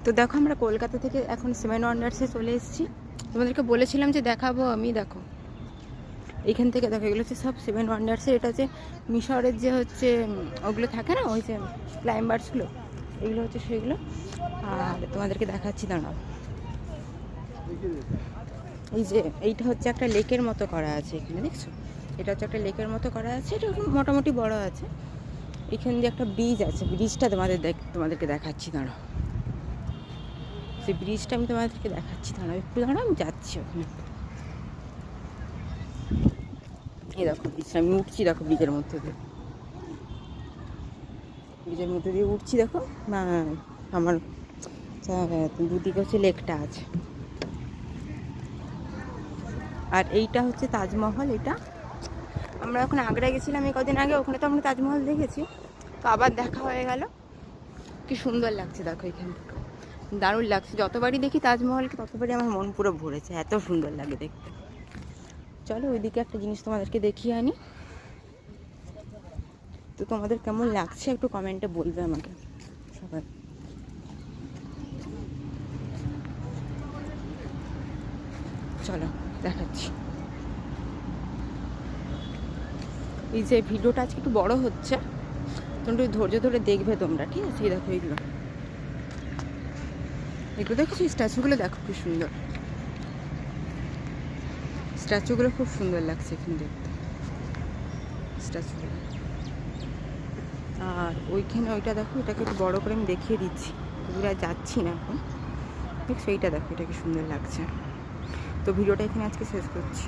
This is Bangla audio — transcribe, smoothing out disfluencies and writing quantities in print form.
তো দেখো আমরা কলকাতা থেকে এখন সেভেন ওয়ান্ডার্সে চলে এসেছি। তোমাদেরকে বলেছিলাম যে দেখাবো আমি, দেখো এইখান থেকে দেখো এগুলো হচ্ছে সব সেভেন ওয়ান্ডার্সে। এটা হচ্ছে মিশরের যে হচ্ছে ওগুলো থাকে না, ওই যে ক্লাইম্বার্সগুলো, এগুলো হচ্ছে সেগুলো। আর তোমাদেরকে দেখাচ্ছি, দাঁড়াও। এই যে এইটা হচ্ছে একটা লেকের মতো করা আছে এখানে, দেখছো? এটা হচ্ছে একটা লেকের মতো করা আছে, এটা মোটামুটি বড় আছে। এখান দিয়ে একটা ব্রিজ আছে, ব্রিজটা তোমাদেরকে দেখাচ্ছি, দাঁড়াও। সেই ব্রিজটা আমি তোমাদেরকে দেখাচ্ছি, দাঁড়াও একটু, দাঁড়াও, আমি যাচ্ছি ওখানে। এই দেখো ব্রিজটা, আমি উঠছি, দেখো ব্রিজের মধ্যে দিয়ে, উঠছি, দেখো না আমার দুদিকে হচ্ছে লেকটা আছে। আর এইটা হচ্ছে তাজমহল। এটা আমরা এখন আগ্রা গেছিলাম এই কদিন আগে, ওখানে তো আমরা তাজমহল দেখেছি, তো আবার দেখা হয়ে গেল। কি সুন্দর লাগছে দেখো এখান থেকে, দারুণ লাগছে। যতবারই দেখি তাজমহলকে ততবারই আমার মন পুরো ভরেছে, এত সুন্দর লাগে দেখতে। চলো ওইদিকে একটা জিনিস তোমাদেরকে দেখিয়ে আনি। তো তোমাদের কেমন লাগছে একটু কমেন্টে বলবে আমাকে সবাই। চলো দেখাচ্ছি। এই যে ভিডিওটা আজকে একটু বড় হচ্ছে, তোমরা একটু ধৈর্য ধরে দেখবে তোমরা, ঠিক আছে? এই দেখো এগুলো দেখেছো, স্ট্যাচুগুলো দেখো কি সুন্দর, স্ট্যাচুগুলো খুব সুন্দর লাগছে এখানে দেখতে, স্ট্যাচুগুলো। আর ওইখানে ওইটা দেখো, এটাকে একটু বড় করে আমি দেখিয়ে দিচ্ছি, ওগুলো যাচ্ছি না এখন, ঠিক সেইটা দেখো, এটা কি সুন্দর লাগছে। তো ভিডিওটা এখানে আজকে শেষ করছি।